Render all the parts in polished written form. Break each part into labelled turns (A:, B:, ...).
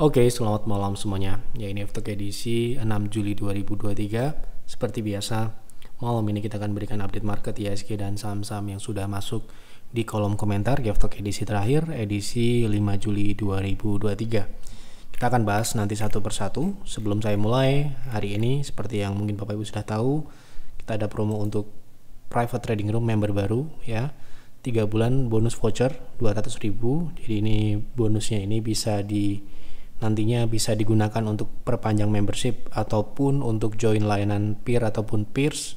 A: Oke, selamat malam semuanya. Ya, ini Afterk edisi 6 Juli 2023. Seperti biasa, malam ini kita akan berikan update market IHSG dan saham-saham yang sudah masuk di kolom komentar di Afterk edisi terakhir, edisi 5 Juli 2023. Kita akan bahas nanti satu persatu. Sebelum saya mulai, hari ini seperti yang mungkin Bapak Ibu sudah tahu, kita ada promo untuk private trading room member baru ya. 3 bulan bonus voucher 200.000. Jadi ini bonusnya ini nantinya bisa digunakan untuk perpanjang membership ataupun untuk join layanan peer ataupun peers.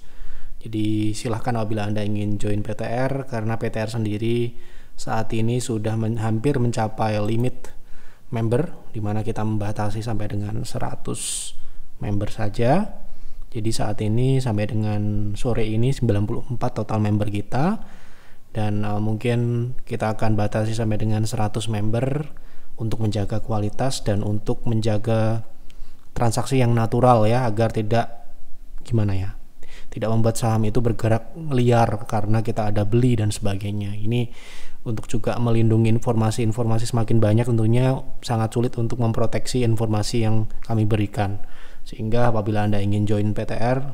A: Jadi silahkan apabila Anda ingin join PTR, karena PTR sendiri saat ini sudah hampir mencapai limit member, di mana kita membatasi sampai dengan 100 member saja. Jadi saat ini sampai dengan sore ini 94 total member kita, dan mungkin kita akan batasi sampai dengan 100 member untuk menjaga kualitas dan untuk menjaga transaksi yang natural ya, agar tidak membuat saham itu bergerak liar karena kita ada beli dan sebagainya. Ini untuk juga melindungi informasi semakin banyak, tentunya sangat sulit untuk memproteksi informasi yang kami berikan. Sehingga apabila Anda ingin join PTR,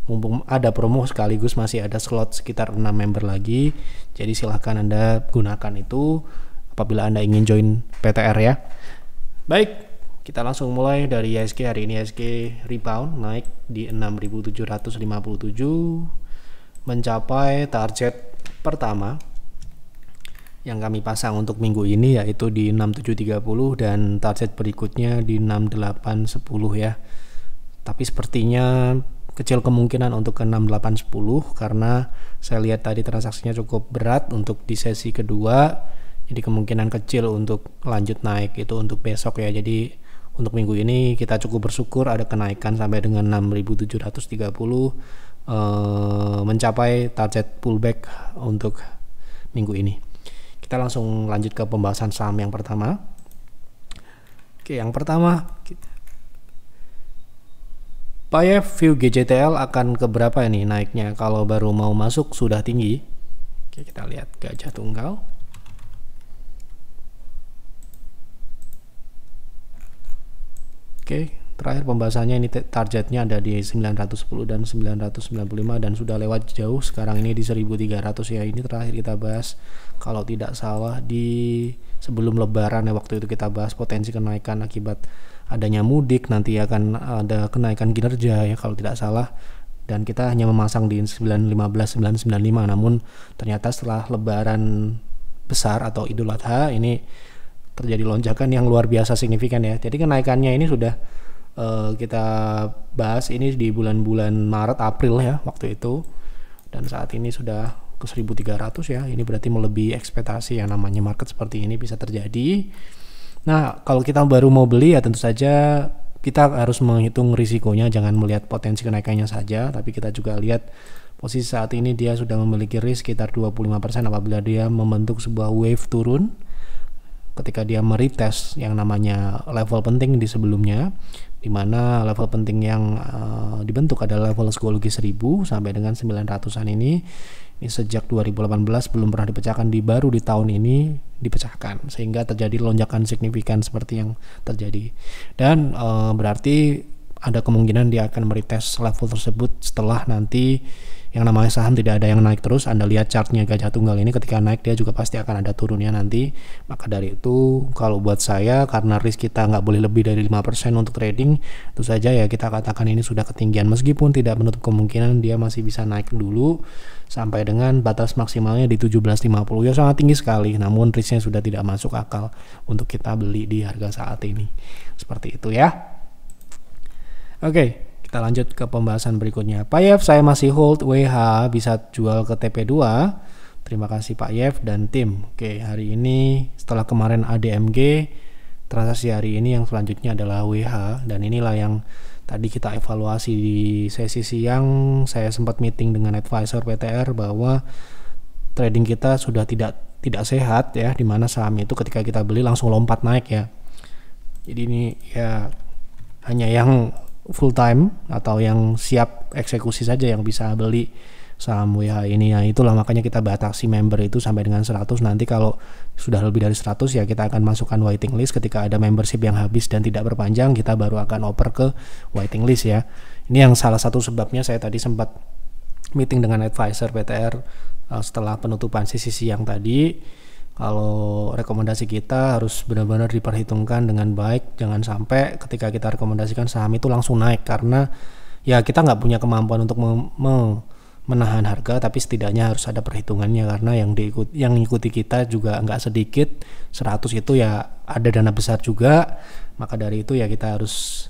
A: mumpung ada promo sekaligus masih ada slot sekitar 6 member lagi, jadi silahkan Anda gunakan itu apabila Anda ingin join PTR ya. Baik, kita langsung mulai dari IHSG. Hari ini IHSG rebound naik di 6.757, mencapai target pertama yang kami pasang untuk minggu ini, yaitu di 6730, dan target berikutnya di 6810 ya. Tapi sepertinya kecil kemungkinan untuk ke 6810 karena saya lihat tadi transaksinya cukup berat untuk di sesi kedua. Jadi kemungkinan kecil untuk lanjut naik itu untuk besok ya. Jadi untuk minggu ini kita cukup bersyukur ada kenaikan sampai dengan 6.730, mencapai target pullback untuk minggu ini. Kita langsung lanjut ke pembahasan saham yang pertama. Oke, yang pertama PAYEF View GJTL akan keberapa ini naiknya? Kalau baru mau masuk sudah tinggi. Oke, kita lihat gajah tunggal. Oke, terakhir pembahasannya ini targetnya ada di 910 dan 995 dan sudah lewat jauh. Sekarang ini di 1300 ya. Ini terakhir kita bahas kalau tidak salah di sebelum lebaran ya, waktu itu kita bahas potensi kenaikan akibat adanya mudik, nanti akan ada kenaikan kinerja ya kalau tidak salah, dan kita hanya memasang di 915 995. Namun ternyata setelah lebaran besar atau Idul Adha ini terjadi lonjakan yang luar biasa signifikan ya. Jadi kenaikannya ini sudah kita bahas ini di bulan-bulan Maret April ya waktu itu, dan saat ini sudah ke 1300 ya. Ini berarti melebihi ekspektasi. Yang namanya market seperti ini bisa terjadi. Nah, kalau kita baru mau beli ya tentu saja kita harus menghitung risikonya, jangan melihat potensi kenaikannya saja, tapi kita juga lihat posisi saat ini dia sudah memiliki risk sekitar 25% apabila dia membentuk sebuah wave turun ketika dia meretest yang namanya level penting di sebelumnya, di mana level penting yang dibentuk adalah level psikologi 1000 sampai dengan 900-an ini sejak 2018 belum pernah dipecahkan, baru di tahun ini dipecahkan, sehingga terjadi lonjakan signifikan seperti yang terjadi. Dan berarti ada kemungkinan dia akan meretest level tersebut setelah nanti yang namanya saham tidak ada yang naik terus. Anda lihat chartnya gajah tunggal ini, ketika naik dia juga pasti akan ada turunnya nanti. Maka dari itu kalau buat saya, karena risk kita nggak boleh lebih dari 5% untuk trading, itu saja ya kita katakan ini sudah ketinggian, meskipun tidak menutup kemungkinan dia masih bisa naik dulu sampai dengan batas maksimalnya di 1750 ya, sangat tinggi sekali, namun risknya sudah tidak masuk akal untuk kita beli di harga saat ini. Seperti itu ya. Oke, kita lanjut ke pembahasan berikutnya. PAYEF saya masih hold, WH bisa jual ke TP2. Terima kasih Pak Yef dan tim. Oke, hari ini setelah kemarin ADMG, transaksi hari ini yang selanjutnya adalah WH, dan inilah yang tadi kita evaluasi di sesi siang. Saya sempat meeting dengan advisor PTR bahwa trading kita sudah tidak sehat ya, dimana saham itu ketika kita beli langsung lompat naik ya. Jadi ini ya hanya yang full time atau yang siap eksekusi saja yang bisa beli saham WH ini. Ya itulah makanya kita batasi member itu sampai dengan 100. Nanti kalau sudah lebih dari 100 ya kita akan masukkan waiting list. Ketika ada membership yang habis dan tidak berpanjang, kita baru akan oper ke waiting list ya. Ini yang salah satu sebabnya saya tadi sempat meeting dengan advisor PTR setelah penutupan sisi siang tadi. Kalau rekomendasi kita harus benar-benar diperhitungkan dengan baik, jangan sampai ketika kita rekomendasikan saham itu langsung naik, karena ya kita nggak punya kemampuan untuk menahan harga, tapi setidaknya harus ada perhitungannya, karena yang ikuti kita juga nggak sedikit. 100 itu ya ada dana besar juga, maka dari itu ya kita harus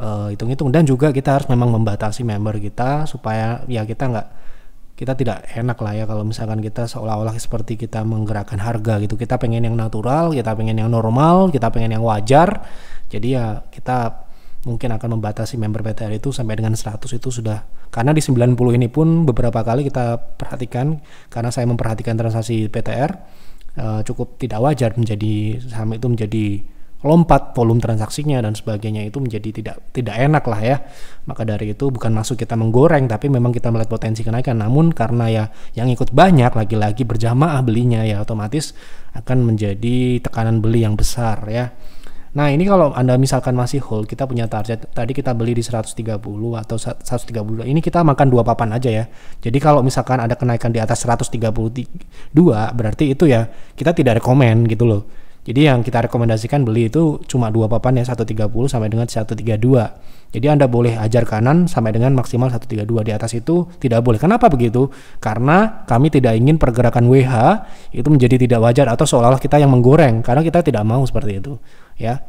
A: hitung-hitung, dan juga kita harus memang membatasi member kita supaya ya kita tidak enak lah ya kalau misalkan kita seolah-olah seperti kita menggerakkan harga gitu. Kita pengen yang natural, kita pengen yang normal, kita pengen yang wajar. Jadi ya kita mungkin akan membatasi member PTR itu sampai dengan 100 itu sudah. Karena di 90 ini pun beberapa kali kita perhatikan, karena saya memperhatikan transaksi PTR cukup tidak wajar, menjadi saham itu menjadi lompat volume transaksinya dan sebagainya, itu menjadi tidak enak lah ya. Maka dari itu bukan maksud kita menggoreng, tapi memang kita melihat potensi kenaikan. Namun karena ya yang ikut banyak, lagi-lagi berjamaah belinya, ya otomatis akan menjadi tekanan beli yang besar ya. Nah ini kalau Anda misalkan masih hold, kita punya target tadi kita beli di 130 atau 132, ini kita makan 2 papan aja ya. Jadi kalau misalkan ada kenaikan di atas 132 berarti itu ya kita tidak rekomen gitu loh. Jadi yang kita rekomendasikan beli itu cuma 2 papan ya, 130 sampai dengan 132. Jadi Anda boleh ajar kanan sampai dengan maksimal 132, di atas itu tidak boleh. Kenapa begitu? Karena kami tidak ingin pergerakan WH itu menjadi tidak wajar atau seolah-olah kita yang menggoreng, karena kita tidak mau seperti itu ya.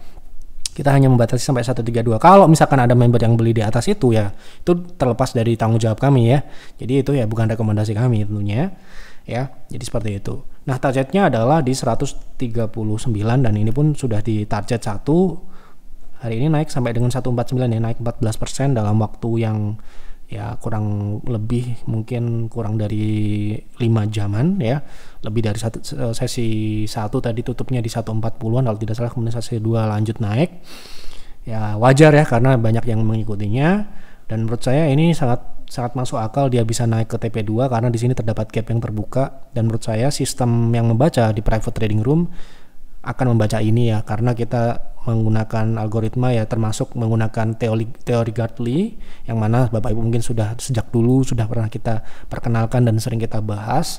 A: Kita hanya membatasi sampai 132. Kalau misalkan ada member yang beli di atas itu ya, itu terlepas dari tanggung jawab kami ya. Jadi itu ya bukan rekomendasi kami tentunya ya. Jadi seperti itu. Nah targetnya adalah di 139 dan ini pun sudah di target 1. Hari ini naik sampai dengan 149 ya, naik 14% dalam waktu yang ya kurang lebih mungkin kurang dari 5 jaman ya. Lebih dari sesi 1 tadi tutupnya di 140-an kalau tidak salah, kemudian sesi 2 lanjut naik. Ya wajar ya karena banyak yang mengikutinya, dan menurut saya ini sangat masuk akal dia bisa naik ke TP2 karena di sini terdapat gap yang terbuka, dan menurut saya sistem yang membaca di private trading room akan membaca ini ya, karena kita menggunakan algoritma ya, termasuk menggunakan teori Gartley yang mana Bapak Ibu mungkin sudah sejak dulu sudah pernah kita perkenalkan dan sering kita bahas,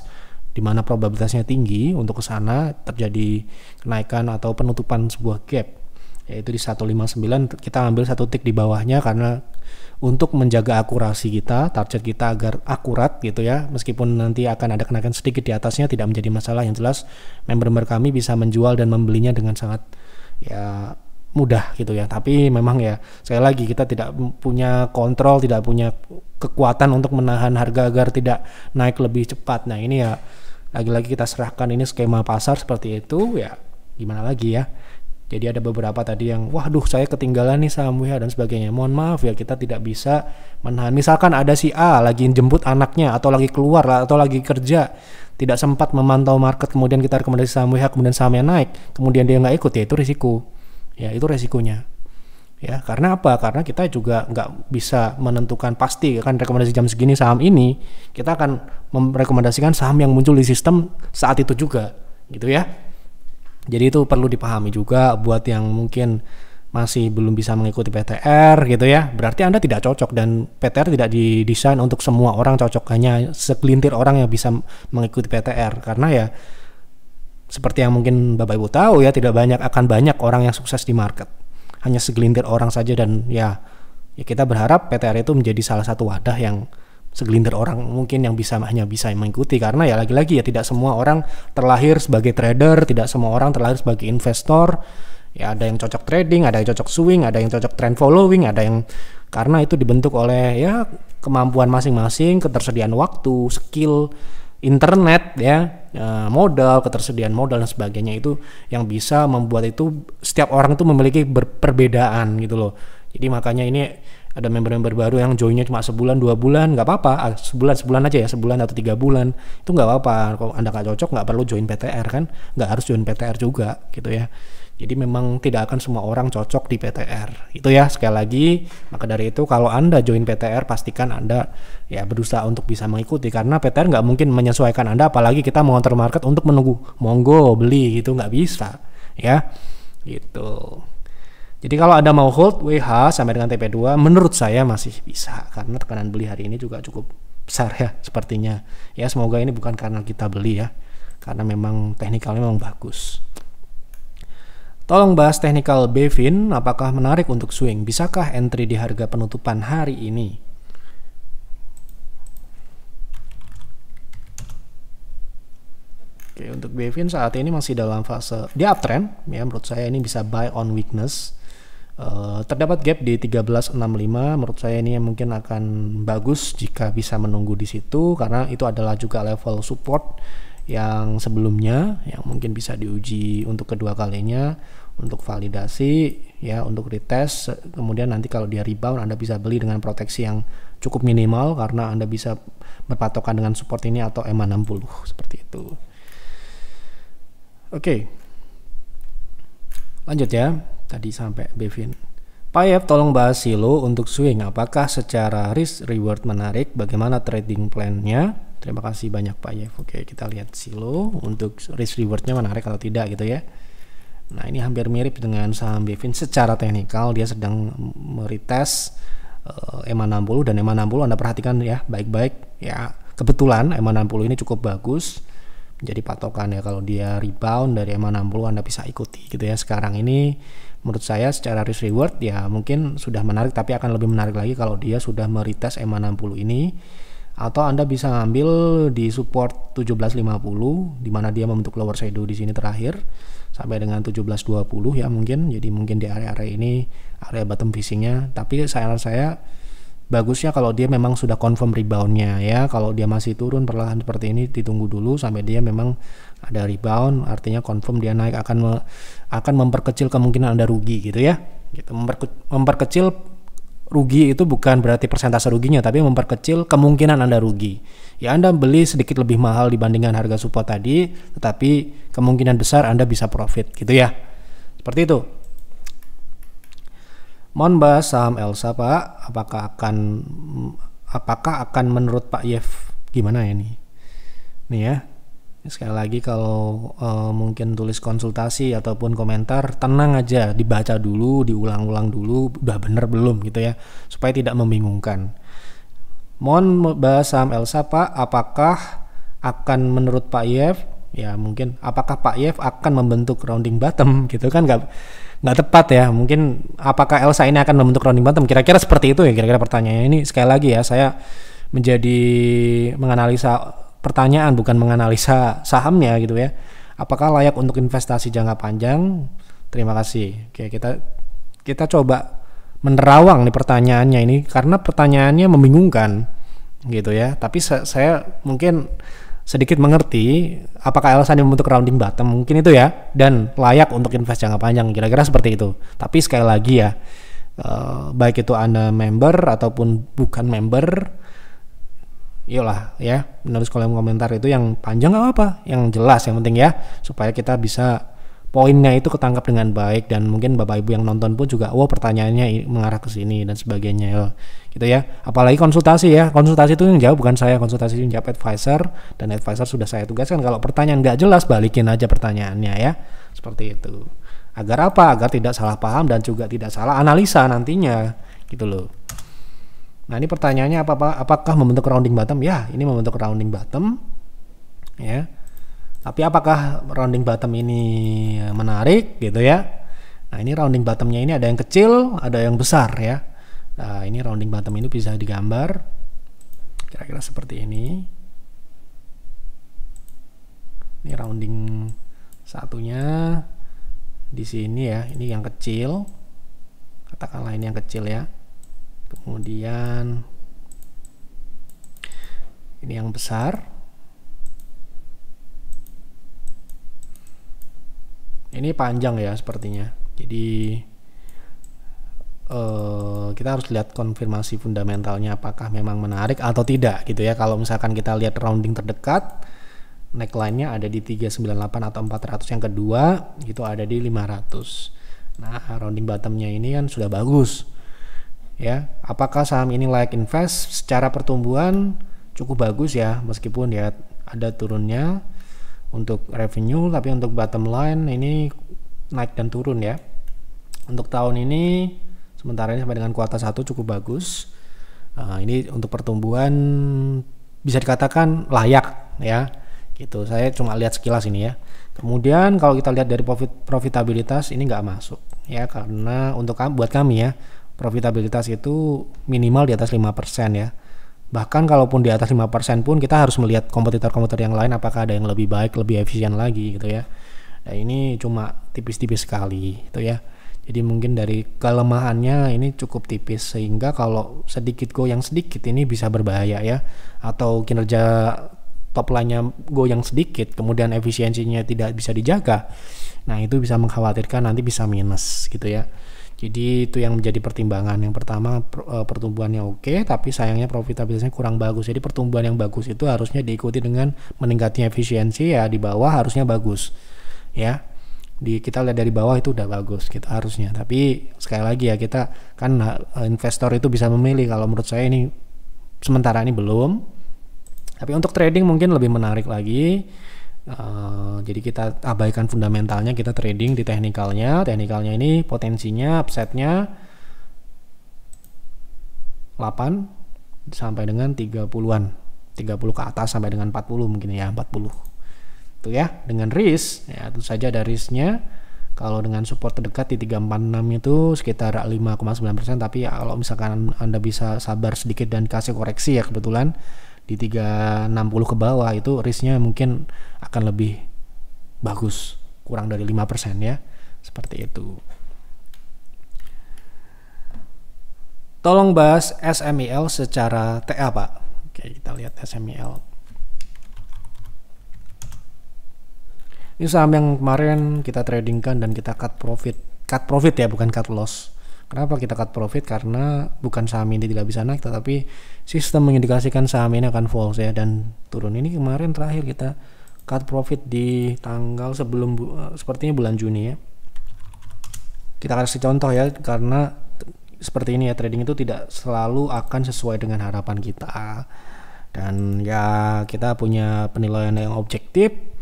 A: di mana probabilitasnya tinggi untuk ke sana terjadi kenaikan atau penutupan sebuah gap, yaitu di 159. Kita ambil 1 tick di bawahnya karena untuk menjaga akurasi kita, target kita agar akurat gitu ya. Meskipun nanti akan ada kenaikan sedikit di atasnya tidak menjadi masalah, yang jelas member-member kami bisa menjual dan membelinya dengan sangat ya mudah gitu ya. Tapi memang ya sekali lagi kita tidak punya kontrol, tidak punya kekuatan untuk menahan harga agar tidak naik lebih cepat. Nah ini ya lagi-lagi kita serahkan ini skema pasar seperti itu ya, gimana lagi ya. Jadi ada beberapa tadi yang waduh saya ketinggalan nih saham WH dan sebagainya. Mohon maaf ya, kita tidak bisa menahan. Misalkan ada si A lagi jemput anaknya atau lagi keluar atau lagi kerja, tidak sempat memantau market, kemudian kita rekomendasi saham WH, kemudian sahamnya naik, kemudian dia nggak ikut, ya itu risiko. Ya itu resikonya. Ya karena apa? Karena kita juga nggak bisa menentukan pasti kan rekomendasi jam segini saham ini, kita akan merekomendasikan saham yang muncul di sistem saat itu juga, gitu ya. Jadi itu perlu dipahami juga buat yang mungkin masih belum bisa mengikuti PTR gitu ya. Berarti Anda tidak cocok, dan PTR tidak didesain untuk semua orang cocok, hanya segelintir orang yang bisa mengikuti PTR. Karena ya seperti yang mungkin Bapak Ibu tahu ya, tidak akan banyak orang yang sukses di market. Hanya segelintir orang saja, dan ya kita berharap PTR itu menjadi salah satu wadah yang segelintir orang mungkin yang hanya bisa mengikuti, karena ya lagi-lagi ya tidak semua orang terlahir sebagai trader, tidak semua orang terlahir sebagai investor. Ya ada yang cocok trading, ada yang cocok swing, ada yang cocok trend following, ada yang karena itu dibentuk oleh ya kemampuan masing-masing, ketersediaan waktu, skill, internet ya, modal, ketersediaan modal dan sebagainya, itu yang bisa membuat itu setiap orang itu memiliki perbedaan gitu loh. Jadi makanya ini ada member-member baru yang joinnya cuma sebulan 2 bulan, nggak apa-apa, sebulan aja ya, sebulan atau 3 bulan itu nggak apa-apa. Kalau Anda nggak cocok nggak perlu join PTR kan, nggak harus join PTR juga gitu ya. Jadi memang tidak akan semua orang cocok di PTR. Itu ya, sekali lagi, maka dari itu kalau Anda join PTR pastikan Anda ya berusaha untuk bisa mengikuti, karena PTR nggak mungkin menyesuaikan Anda, apalagi kita monitor market untuk menunggu monggo beli gitu, nggak bisa ya gitu. Jadi kalau Anda mau hold WH sampai dengan TP2 menurut saya masih bisa, karena tekanan beli hari ini juga cukup besar ya sepertinya. Ya semoga ini bukan karena kita beli ya, karena memang teknikalnya memang bagus. Tolong bahas teknikal BVIN, apakah menarik untuk swing? Bisakah entry di harga penutupan hari ini? Oke, untuk BVIN saat ini masih dalam fase di uptrend ya, menurut saya ini bisa buy on weakness. Terdapat gap di 1365, menurut saya ini mungkin akan bagus jika bisa menunggu di situ, karena itu adalah juga level support yang sebelumnya yang mungkin bisa diuji untuk kedua kalinya untuk validasi ya, untuk retest, kemudian nanti kalau dia rebound Anda bisa beli dengan proteksi yang cukup minimal karena Anda bisa berpatokan dengan support ini atau EMA 60 seperti itu. Oke. Lanjut ya, tadi sampai BVIN. Pak Yef, tolong bahas silo untuk swing, apakah secara risk reward menarik, bagaimana trading plan-nya? Terima kasih banyak Pak Yef. Oke, kita lihat silo untuk risk rewardnya menarik atau tidak gitu ya. Nah ini hampir mirip dengan saham BVIN secara teknikal, dia sedang meretest EMA 60 dan EMA 60 Anda perhatikan ya baik-baik ya, kebetulan EMA 60 ini cukup bagus menjadi patokan ya, kalau dia rebound dari EMA 60 Anda bisa ikuti gitu ya. Sekarang ini menurut saya secara risk reward ya mungkin sudah menarik, tapi akan lebih menarik lagi kalau dia sudah meretest EMA 60 ini, atau Anda bisa ngambil di support 1750 di mana dia membentuk lower shadow di sini terakhir sampai dengan 1720 ya mungkin. Jadi mungkin di area-area ini area bottom fishingnya, tapi saya bagusnya kalau dia memang sudah confirm reboundnya ya. Kalau dia masih turun perlahan seperti ini ditunggu dulu sampai dia memang ada rebound, artinya confirm dia naik, akan memperkecil kemungkinan Anda rugi gitu ya. Gitu, memperkecil rugi itu bukan berarti persentase ruginya, tapi memperkecil kemungkinan Anda rugi. Ya Anda beli sedikit lebih mahal dibandingkan harga support tadi, tetapi kemungkinan besar Anda bisa profit gitu ya. Seperti itu. Mohon bahas saham Elsa Pak, apakah akan menurut Pak Yef gimana ya nih? Nih ya. Sekali lagi kalau mungkin tulis konsultasi ataupun komentar, tenang aja, dibaca dulu, diulang-ulang dulu, udah bener belum gitu ya, supaya tidak membingungkan. Mohon bahas saham Elsa Pak, apakah akan menurut Pak Yef, ya mungkin apakah Pak Yef akan membentuk rounding bottom gitu kan, nggak tepat ya, mungkin apakah Elsa ini akan membentuk rounding bottom, kira-kira seperti itu ya, kira-kira pertanyaannya. Ini sekali lagi ya, saya menjadi menganalisa pertanyaan bukan menganalisa sahamnya gitu ya. Apakah layak untuk investasi jangka panjang? Terima kasih. Oke, kita coba menerawang nih pertanyaannya ini, karena pertanyaannya membingungkan gitu ya. Tapi saya mungkin sedikit mengerti apakah Elsa membentuk rounding bottom, mungkin itu ya, dan layak untuk invest jangka panjang, kira-kira seperti itu. Tapi sekali lagi ya, baik itu Anda member ataupun bukan member, iyalah ya, menulis kolom komentar itu yang panjang nggak apa, yang jelas yang penting ya, supaya kita bisa poinnya itu ketangkap dengan baik, dan mungkin bapak ibu yang nonton pun juga pertanyaannya mengarah ke sini dan sebagainya ya, gitu ya. Apalagi konsultasi ya, konsultasi itu yang jawab bukan saya, konsultasi itu yang jawab advisor, dan advisor sudah saya tugaskan kalau pertanyaan nggak jelas balikin aja pertanyaannya ya, seperti itu. Agar apa? Agar tidak salah paham dan juga tidak salah analisa nantinya gitu loh. Nah ini pertanyaannya apakah membentuk rounding bottom? Ya, ini membentuk rounding bottom ya. Tapi apakah rounding bottom ini menarik gitu ya? Nah ini rounding bottomnya ini ada yang kecil, ada yang besar ya. Nah ini rounding bottom ini bisa digambar kira-kira seperti ini. Ini rounding satunya di sini ya, ini yang kecil, katakanlah ini yang kecil ya. Kemudian ini yang besar, ini panjang ya sepertinya. Jadi kita harus lihat konfirmasi fundamentalnya apakah memang menarik atau tidak gitu ya. Kalau misalkan kita lihat rounding terdekat neckline-nya ada di 398 atau 400, yang kedua itu ada di 500. Nah, rounding bottom-nya ini kan sudah bagus. Ya, apakah saham ini layak invest? Secara pertumbuhan cukup bagus ya, meskipun ya ada turunnya untuk revenue, tapi untuk bottom line ini naik dan turun ya. Untuk tahun ini sementara ini sampai dengan kuartal 1 cukup bagus. Ini untuk pertumbuhan bisa dikatakan layak ya. Gitu. Saya cuma lihat sekilas ini ya. Kemudian kalau kita lihat dari profitabilitas ini nggak masuk ya, karena untuk buat kami ya, profitabilitas itu minimal di atas 5% ya. Bahkan kalaupun di atas 5% pun kita harus melihat kompetitor-kompetitor yang lain apakah ada yang lebih baik, lebih efisien lagi gitu ya. Nah, ini cuma tipis-tipis sekali gitu ya. Jadi mungkin dari kelemahannya ini cukup tipis, sehingga kalau sedikit goyang sedikit ini bisa berbahaya ya. Atau kinerja top line-nya goyang sedikit kemudian efisiensinya tidak bisa dijaga. Nah, itu bisa mengkhawatirkan nanti bisa minus gitu ya. Jadi itu yang menjadi pertimbangan. Yang pertama pertumbuhannya oke, tapi sayangnya profitabilitasnya kurang bagus. Jadi pertumbuhan yang bagus itu harusnya diikuti dengan meningkatnya efisiensi ya, di bawah harusnya bagus. Ya. Kita lihat dari bawah itu udah bagus gitu harusnya. Tapi sekali lagi ya, kita kan investor itu bisa memilih. Kalau menurut saya ini sementara ini belum. Tapi untuk trading mungkin lebih menarik lagi. Jadi kita abaikan fundamentalnya, kita trading di teknikalnya. Teknikalnya ini potensinya upside-nya 8 sampai dengan 30-an. 30 ke atas sampai dengan 40 mungkin ya, 40. Itu ya, dengan risk ya tentu saja ada risknya. Kalau dengan support terdekat di 346 itu sekitar 5,9%, tapi ya kalau misalkan Anda bisa sabar sedikit dan kasih koreksi ya, kebetulan di 360 ke bawah itu risknya mungkin akan lebih bagus, kurang dari 5% ya, seperti itu. Tolong bahas SMIL secara TA Pak. Oke, kita lihat SMIL. Ini saham yang kemarin kita tradingkan dan kita cut profit ya, bukan cut loss. Kenapa kita cut profit? Karena bukan saham ini tidak bisa naik, tetapi sistem mengindikasikan saham ini akan falls ya dan turun. Ini kemarin terakhir kita cut profit di tanggal sebelum sepertinya bulan Juni ya. Kita kasih contoh ya, karena seperti ini ya, trading itu tidak selalu akan sesuai dengan harapan kita. Dan ya kita punya penilaian yang objektif.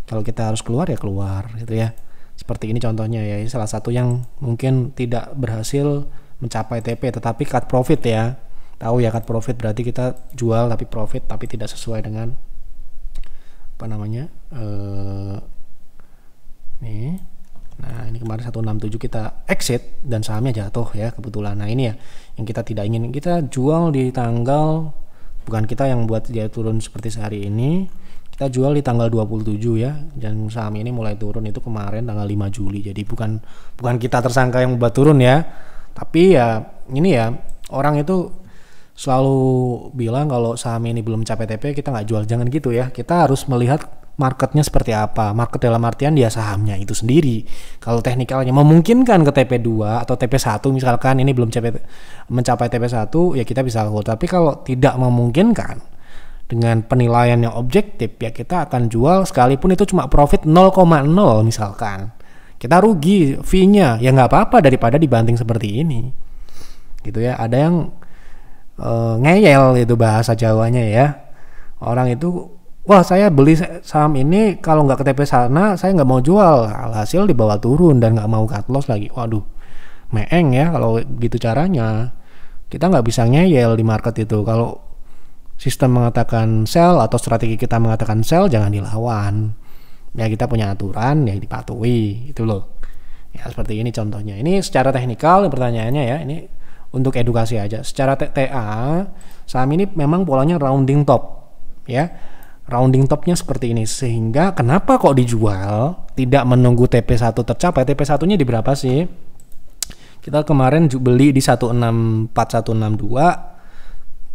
A: Kalau kita harus keluar ya keluar gitu ya. Seperti ini contohnya ya, ini salah satu yang mungkin tidak berhasil mencapai TP tetapi cut profit ya. Tahu ya, cut profit berarti kita jual tapi profit, tapi tidak sesuai dengan apa namanya nih. Nah, ini kemarin 167 kita exit dan sahamnya jatuh ya kebetulan. Nah, ini ya yang kita tidak ingin. Kita jual di tanggal, bukan kita yang buat dia turun seperti sehari ini. Kita jual di tanggal 27 ya, dan saham ini mulai turun itu kemarin tanggal 5 Juli. Jadi bukan kita tersangka yang buat turun ya. Tapi ya ini ya, orang itu selalu bilang kalau saham ini belum capai TP kita nggak jual. Jangan gitu ya. Kita harus melihat marketnya seperti apa. Market dalam artian dia sahamnya itu sendiri. Kalau teknikalnya memungkinkan ke TP2 atau TP1 misalkan ini belum mencapai TP1 ya kita bisa hold. Tapi kalau tidak memungkinkan dengan penilaian yang objektif ya kita akan jual, sekalipun itu cuma profit 0,0 misalkan. Kita rugi fee-nya ya nggak apa-apa daripada dibanting seperti ini. Gitu ya. Ada yang ngeyel itu bahasa Jawanya ya. Orang itu, wah saya beli saham ini kalau nggak ke TP sana saya nggak mau jual. Alhasil dibawa turun dan nggak mau cut loss lagi. Waduh, meeng ya kalau gitu caranya. Kita nggak bisa ngeyel di market itu. Kalau sistem mengatakan sell atau strategi kita mengatakan sell, jangan dilawan. Ya kita punya aturan yang dipatuhi itu loh. Ya seperti ini contohnya. Ini secara teknikal pertanyaannya ya, ini untuk edukasi aja. Secara TA saham ini memang polanya rounding top ya. Rounding topnya seperti ini, sehingga kenapa kok dijual tidak menunggu TP1 tercapai. TP1-nya di berapa sih? Kita kemarin beli di 164.162.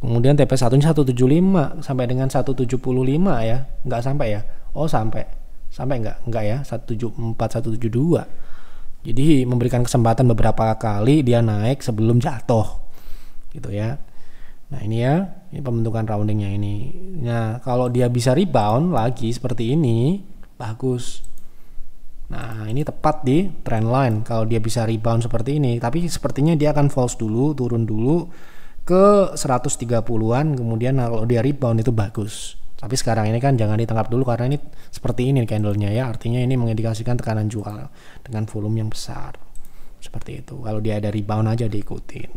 A: Kemudian TP1-nya 175 sampai dengan 175 ya. Enggak sampai ya? Oh, sampai enggak ya? 174 172. Jadi memberikan kesempatan beberapa kali dia naik sebelum jatuh. Gitu ya. Nah ini ya, ini pembentukan roundingnya ini. Nah kalau dia bisa rebound lagi seperti ini, bagus. Nah ini tepat di trend line kalau dia bisa rebound seperti ini. Tapi sepertinya dia akan false dulu, turun dulu ke 130-an, kemudian kalau dia rebound itu bagus. Tapi sekarang ini kan jangan ditangkap dulu karena ini seperti ini candlenya ya, artinya ini mengindikasikan tekanan jual dengan volume yang besar. Seperti itu. Kalau dia ada rebound aja diikutin.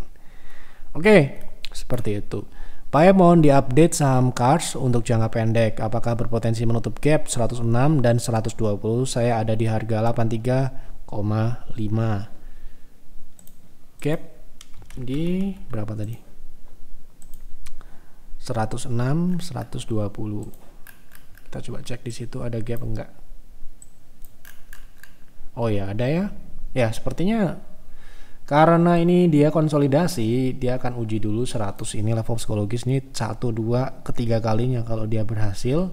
A: Oke, seperti itu. Pak, mohon diupdate saham Cars untuk jangka pendek. Apakah berpotensi menutup gap 106 dan 120? Saya ada di harga 83,5. Gap di berapa tadi? 106, 120. Kita coba cek di situ ada gap enggak. Oh ya, ada ya. Ya, sepertinya karena ini dia konsolidasi, dia akan uji dulu 100 ini level psikologis ini 1 2 ketiga kalinya. Kalau dia berhasil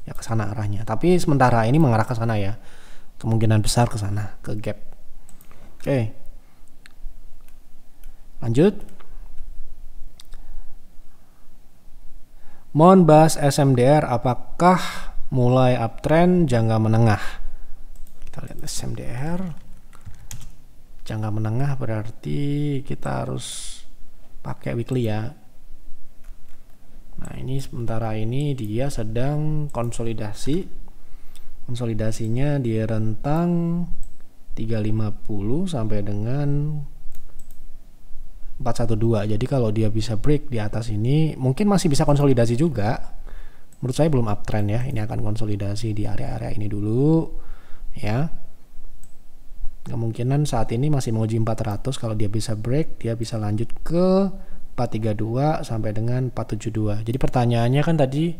A: ya ke sana arahnya. Tapi sementara ini mengarah ke sana ya. Kemungkinan besar ke sana, ke gap. Oke. Lanjut. Mohon bahas SMDR, apakah mulai uptrend jangka menengah? Kita lihat SMDR. Jangka menengah berarti kita harus pakai weekly ya. Nah ini sementara ini dia sedang konsolidasi. Konsolidasinya di rentang 350 sampai dengan 412. Jadi kalau dia bisa break di atas ini mungkin masih bisa konsolidasi juga. Menurut saya belum uptrend ya. Ini akan konsolidasi di area-area ini dulu ya. Kemungkinan saat ini masih menguji 400. Kalau dia bisa break, dia bisa lanjut ke 432 sampai dengan 472. Jadi pertanyaannya kan tadi,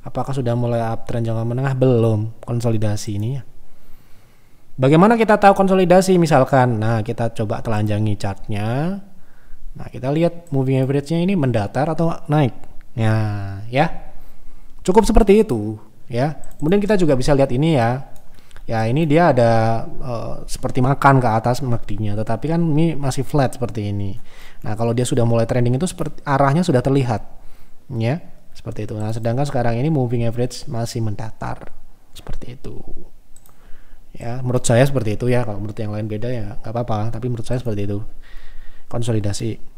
A: apakah sudah mulai uptrend jangka menengah? Belum, konsolidasi ini ya. Bagaimana kita tahu konsolidasi misalkan? Nah kita coba telanjangi chartnya. Nah kita lihat moving average-nya ini mendatar atau naik. Nah ya, cukup seperti itu ya. Kemudian kita juga bisa lihat ini ya. Ya ini dia ada seperti makan ke atas MACD-nya, tetapi kan ini masih flat seperti ini. Nah kalau dia sudah mulai trending itu seperti arahnya sudah terlihat, ya seperti itu. Nah sedangkan sekarang ini moving average masih mendatar seperti itu. Ya menurut saya seperti itu ya. Kalau menurut yang lain beda ya nggak apa-apa. Tapi menurut saya seperti itu. Konsolidasi.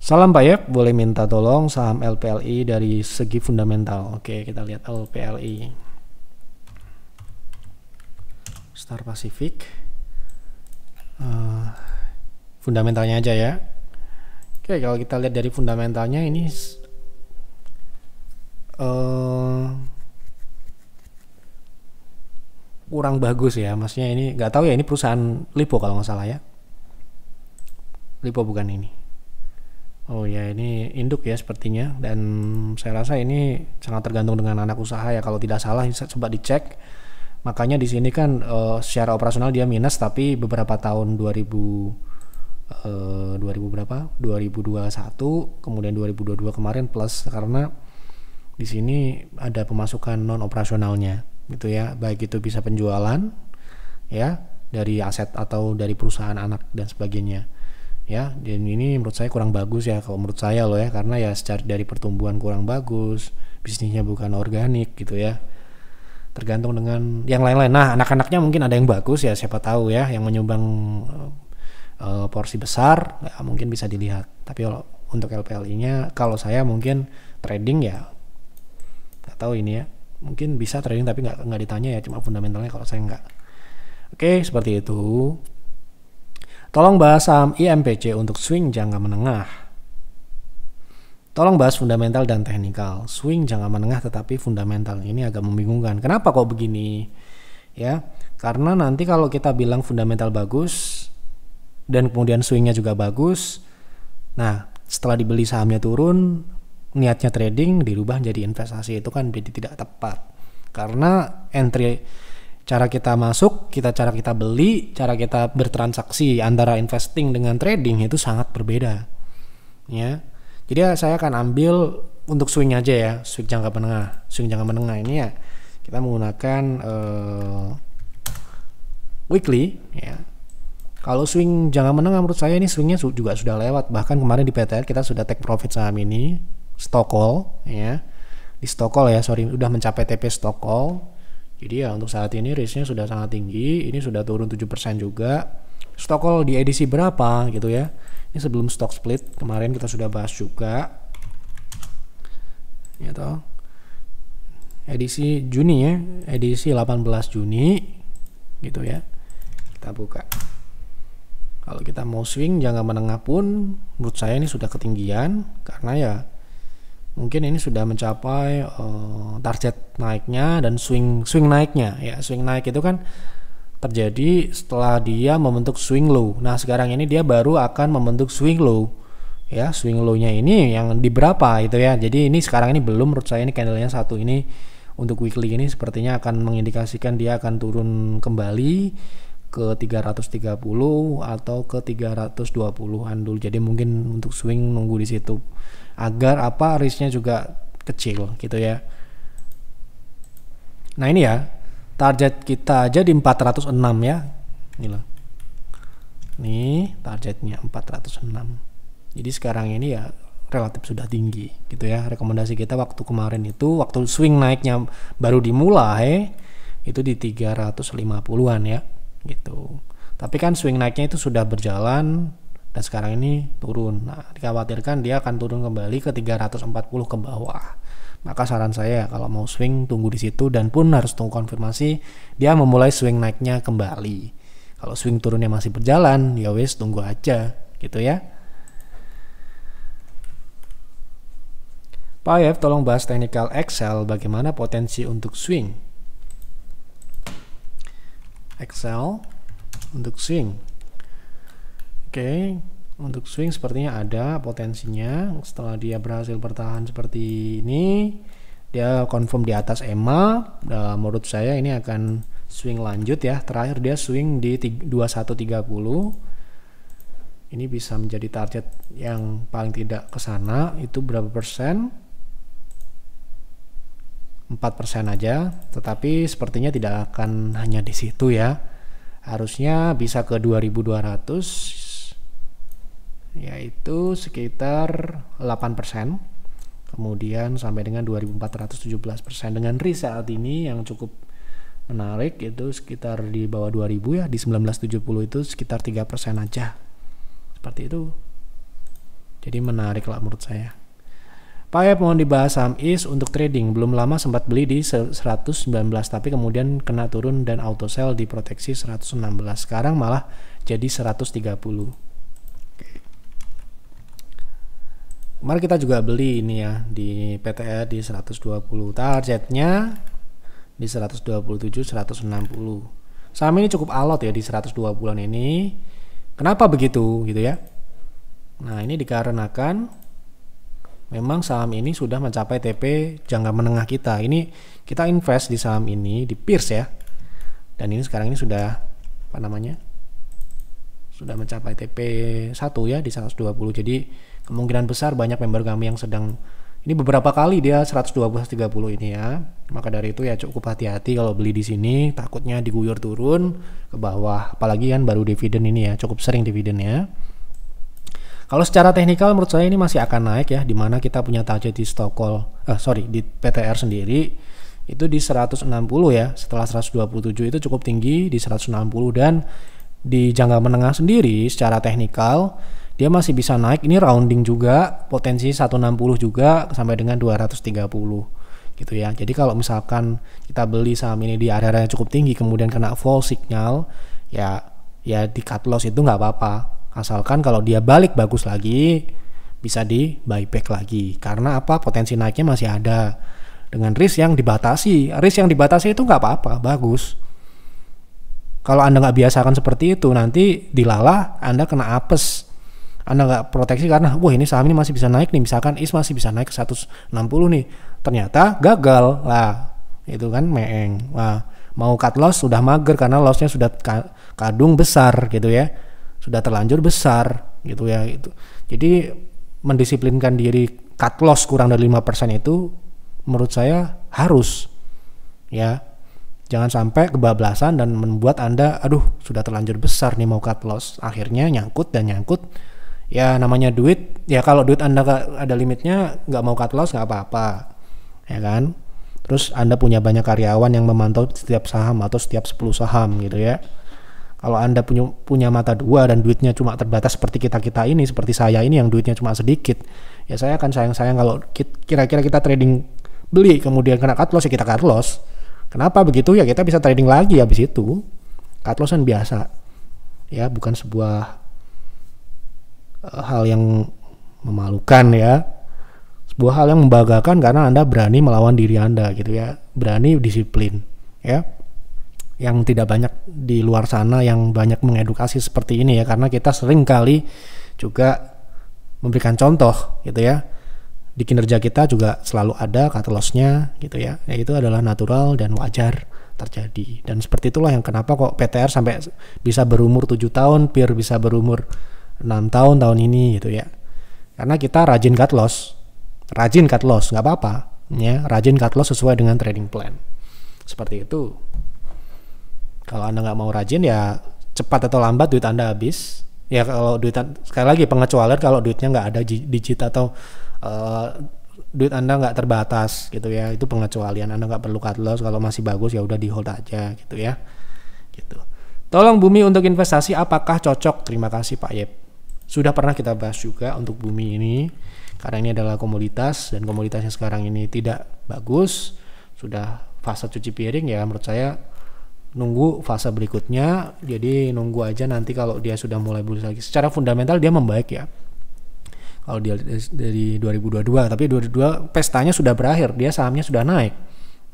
A: Salam Pak Yep, boleh minta tolong saham LPLI dari segi fundamental. Oke, kita lihat LPLI. Star Pacific. Fundamentalnya aja ya. Oke, kalau kita lihat dari fundamentalnya ini kurang bagus ya. Maksudnya ini nggak tahu ya, ini perusahaan Lipo kalau nggak salah ya. Lipo bukan ini. Oh ya, ini induk ya sepertinya, dan saya rasa ini sangat tergantung dengan anak usaha ya. Kalau tidak salah coba dicek. Makanya di sini kan secara operasional dia minus, tapi beberapa tahun 2000 berapa? 2021, kemudian 2022 kemarin plus, karena di sini ada pemasukan non operasionalnya gitu ya. Baik itu bisa penjualan ya dari aset atau dari perusahaan anak dan sebagainya. Ya, dan ini menurut saya kurang bagus ya kalau menurut saya loh ya, karena ya secara dari pertumbuhan kurang bagus, bisnisnya bukan organik gitu ya. Tergantung dengan yang lain-lain. Nah, anak-anaknya mungkin ada yang bagus ya, siapa tahu ya, yang menyumbang porsi besar ya, mungkin bisa dilihat. Tapi kalau untuk LPLI-nya kalau saya mungkin trading ya nggak tahu ini ya. Mungkin bisa trading tapi nggak ditanya ya, cuma fundamentalnya kalau saya nggak. Oke, seperti itu. Tolong bahas saham IMPC untuk swing jangka menengah. Tolong bahas fundamental dan teknikal. Swing jangka menengah tetapi fundamental. Ini agak membingungkan. Kenapa kok begini? Ya, karena nanti kalau kita bilang fundamental bagus dan kemudian swingnya juga bagus, nah setelah dibeli sahamnya turun, niatnya trading dirubah jadi investasi, itu kan jadi tidak tepat. Karena cara kita masuk, cara kita beli, cara kita bertransaksi antara investing dengan trading itu sangat berbeda. Ya. Jadi saya akan ambil untuk swing aja ya, swing jangka menengah. Swing jangka menengah ini ya kita menggunakan weekly ya. Kalau swing jangka menengah menurut saya ini swingnya juga sudah lewat. Bahkan kemarin di PTR kita sudah take profit saham ini stock call ya. Di stock call ya, sorry, udah mencapai TP stock call. Jadi ya untuk saat ini risknya sudah sangat tinggi. Ini sudah turun 7% juga. Stock call di edisi berapa gitu ya. Ini sebelum stock split kemarin kita sudah bahas juga. Ya toh. Edisi Juni ya, edisi 18 Juni gitu ya. Kita buka. Kalau kita mau swing jangka menengah pun menurut saya ini sudah ketinggian karena ya mungkin ini sudah mencapai target naiknya dan swing naiknya ya. Swing naik itu kan terjadi setelah dia membentuk swing low. Nah, sekarang ini dia baru akan membentuk swing low. Ya, swing low-nya ini yang di berapa itu ya. Jadi ini sekarang ini belum, menurut saya ini candle-nya satu ini untuk weekly ini sepertinya akan mengindikasikan dia akan turun kembali ke 330 atau ke 320-an dulu. Jadi mungkin untuk swing nunggu di situ agar apa risknya juga kecil gitu ya. Nah, ini ya target kita aja di 406 ya. Inilah. Nih targetnya 406. Jadi sekarang ini ya relatif sudah tinggi gitu ya. Rekomendasi kita waktu kemarin itu waktu swing naiknya baru dimulai itu di 350-an ya gitu. Tapi kan swing naiknya itu sudah berjalan dan sekarang ini turun. Nah, dikhawatirkan dia akan turun kembali ke 340 ke bawah. Maka saran saya kalau mau swing tunggu di situ dan pun harus tunggu konfirmasi dia memulai swing naiknya kembali. Kalau swing turunnya masih berjalan, ya wes tunggu aja gitu ya. Pak Yef, tolong bahas technical Excel bagaimana potensi untuk swing. Excel untuk swing. Oke, untuk swing sepertinya ada potensinya. Setelah dia berhasil bertahan seperti ini, dia confirm di atas EMA. Menurut saya ini akan swing lanjut ya. Terakhir dia swing di 2130. Ini bisa menjadi target yang paling tidak ke sana. Itu berapa persen? 4% aja, tetapi sepertinya tidak akan hanya di situ ya. Harusnya bisa ke 2200, yaitu sekitar 8%. Kemudian sampai dengan 2417% dengan risk saat ini yang cukup menarik, itu sekitar di bawah 2000 ya, di 1970 itu sekitar 3% aja. Seperti itu. Jadi menarik lah menurut saya. Pak Yep, mohon dibahas saham IS untuk trading. Belum lama sempat beli di 119 tapi kemudian kena turun dan auto sell di proteksi 116. Sekarang malah jadi 130. Oke. Kemarin kita juga beli ini ya di PTR di 120. Targetnya di 127 160. Saham ini cukup alot ya di 120-an ini. Kenapa begitu gitu ya? Nah, ini dikarenakan memang saham ini sudah mencapai TP jangka menengah kita. Ini kita invest di saham ini di Pierce ya. Dan ini sekarang ini sudah apa namanya? Sudah mencapai TP 1 ya di 120. Jadi kemungkinan besar banyak member kami yang sedang ini beberapa kali dia 120 130 ini ya. Maka dari itu ya cukup hati-hati kalau beli di sini, takutnya diguyur turun ke bawah. Apalagi kan baru dividen ini ya, cukup sering dividennya. Kalau secara teknikal menurut saya ini masih akan naik ya, dimana kita punya target di stock call, di PTR sendiri itu di 160 ya, setelah 127 itu cukup tinggi di 160 dan di jangka menengah sendiri secara teknikal dia masih bisa naik, ini rounding juga, potensi 160 juga sampai dengan 230 gitu ya. Jadi kalau misalkan kita beli saham ini di area yang cukup tinggi kemudian kena fall signal ya di cut loss itu nggak apa-apa. Asalkan kalau dia balik bagus lagi bisa di buyback lagi. Karena apa? Potensi naiknya masih ada. Dengan risk yang dibatasi. Risk yang dibatasi itu nggak apa-apa, bagus. Kalau Anda nggak biasakan seperti itu, nanti dilalah Anda kena apes. Anda nggak proteksi karena, wah ini saham ini masih bisa naik nih. Misalkan IS masih bisa naik ke 160 nih. Ternyata gagal. Lah, itu kan meeng. Wah, mau cut loss sudah mager karena lossnya sudah kadung besar gitu ya. Sudah terlanjur besar gitu ya itu. Jadi mendisiplinkan diri cut loss kurang dari 5% itu menurut saya harus ya. Jangan sampai kebablasan dan membuat Anda, aduh sudah terlanjur besar nih mau cut loss. Akhirnya nyangkut dan nyangkut. Ya namanya duit, ya kalau duit Anda ada limitnya, nggak mau cut loss nggak apa-apa. Ya kan? Terus Anda punya banyak karyawan yang memantau setiap saham atau setiap 10 saham gitu ya. Kalau Anda punya mata dua dan duitnya cuma terbatas seperti kita ini, seperti saya ini yang duitnya cuma sedikit, ya saya akan sayang-sayang kalau kira-kira kita trading beli kemudian kena cut loss, ya kita cut loss. Kenapa begitu? Ya kita bisa trading lagi habis itu. Cut loss kan biasa. Ya, bukan sebuah hal yang memalukan ya. Sebuah hal yang membanggakan karena Anda berani melawan diri Anda gitu ya. Berani disiplin ya. Yang tidak banyak di luar sana yang banyak mengedukasi seperti ini ya, karena kita sering kali juga memberikan contoh gitu ya. Di kinerja kita juga selalu ada cut loss-nya gitu ya. Ya itu adalah natural dan wajar terjadi. Dan seperti itulah yang kenapa kok PTR sampai bisa berumur 7 tahun, PIR bisa berumur 6 tahun ini gitu ya. Karena kita rajin cut loss. Rajin cut loss, nggak apa-apa ya. Rajin cut loss sesuai dengan trading plan. Seperti itu. Kalau Anda nggak mau rajin ya cepat atau lambat duit Anda habis. Ya kalau duit, sekali lagi pengecualian kalau duitnya nggak ada digit atau duit Anda nggak terbatas gitu ya, itu pengecualian. Anda nggak perlu cut loss, kalau masih bagus ya udah di hold aja gitu ya. Gitu. Tolong bumi untuk investasi apakah cocok? Terima kasih Pak Yep. Sudah pernah kita bahas juga untuk bumi ini, karena ini adalah komoditas dan komoditasnya sekarang ini tidak bagus, sudah fase cuci piring ya. Menurut saya nunggu fase berikutnya, jadi nunggu aja nanti kalau dia sudah mulai bullish lagi. Secara fundamental dia membaik ya. Kalau dia dari 2022, tapi 2022 pestanya sudah berakhir, dia sahamnya sudah naik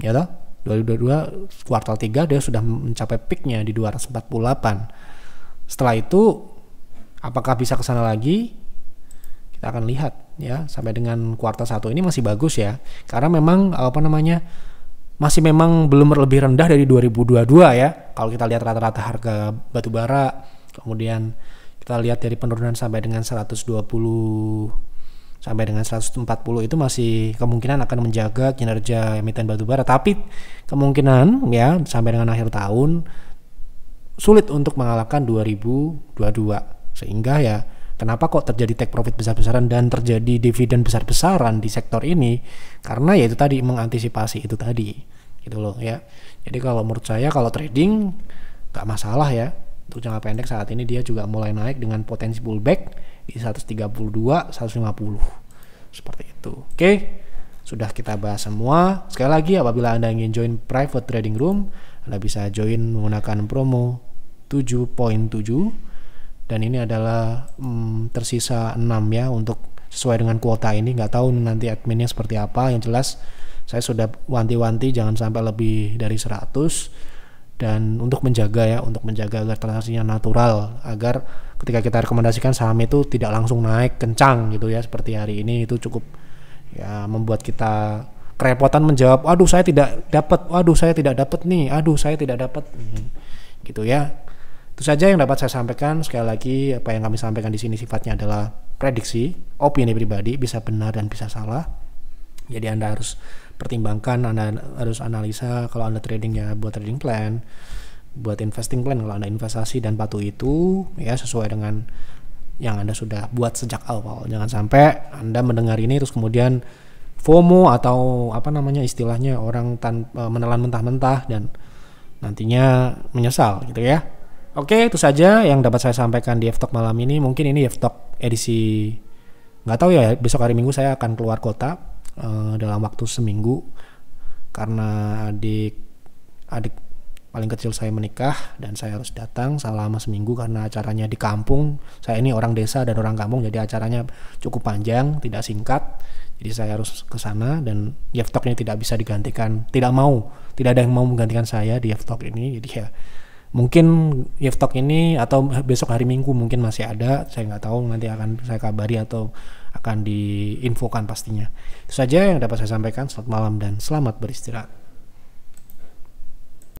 A: ya toh. 2022 kuartal 3 dia sudah mencapai peaknya di 248. Setelah itu apakah bisa ke sana lagi? Kita akan lihat ya. Sampai dengan kuartal 1 ini masih bagus ya, karena memang masih memang belum lebih rendah dari 2022 ya. Kalau kita lihat rata-rata harga batu bara, kemudian kita lihat dari penurunan sampai dengan 120 sampai dengan 140 itu masih kemungkinan akan menjaga kinerja emiten batu bara, tapi kemungkinan ya sampai dengan akhir tahun sulit untuk mengalahkan 2022. Sehingga ya kenapa kok terjadi take profit besar-besaran dan terjadi dividen besar-besaran di sektor ini, karena ya itu tadi, mengantisipasi itu tadi gitu loh ya. Jadi kalau menurut saya kalau trading gak masalah ya. Untuk jangka pendek saat ini dia juga mulai naik dengan potensi pullback di 132, 150 seperti itu. Oke, sudah kita bahas semua. Sekali lagi, apabila Anda ingin join private trading room, Anda bisa join menggunakan promo 7.7, dan ini adalah tersisa 6 ya untuk sesuai dengan kuota ini. Nggak tahu nanti adminnya seperti apa. Yang jelas saya sudah wanti-wanti jangan sampai lebih dari 100. Dan untuk menjaga agar transaksinya natural, agar ketika kita rekomendasikan saham itu tidak langsung naik kencang gitu ya, seperti hari ini, itu cukup ya membuat kita kerepotan menjawab, aduh saya tidak dapat nih, gitu ya. Itu saja yang dapat saya sampaikan. Sekali lagi, apa yang kami sampaikan di sini sifatnya adalah prediksi, opini pribadi, bisa benar dan bisa salah. Jadi Anda harus pertimbangkan, Anda harus analisa. Kalau Anda trading ya buat trading plan, buat investing plan kalau Anda investasi, dan patuhi itu ya sesuai dengan yang Anda sudah buat sejak awal. Jangan sampai Anda mendengar ini terus kemudian FOMO atau istilahnya orang menelan mentah-mentah dan nantinya menyesal gitu ya. Oke, itu saja yang dapat saya sampaikan di F-Talk malam ini. Mungkin ini F-Talk edisi, nggak tahu ya, besok hari Minggu saya akan keluar kota dalam waktu seminggu karena adik paling kecil saya menikah dan saya harus datang selama seminggu karena acaranya di kampung. Saya ini orang desa dan orang kampung, jadi acaranya cukup panjang, tidak singkat. Jadi saya harus ke sana dan F-Talk ini tidak bisa digantikan, tidak ada yang mau menggantikan saya di F-Talk ini. Jadi ya mungkin F-Talk ini atau besok hari Minggu mungkin masih ada, saya nggak tahu, nanti akan saya kabari atau akan diinfokan pastinya. Itu saja yang dapat saya sampaikan. Selamat malam dan selamat beristirahat.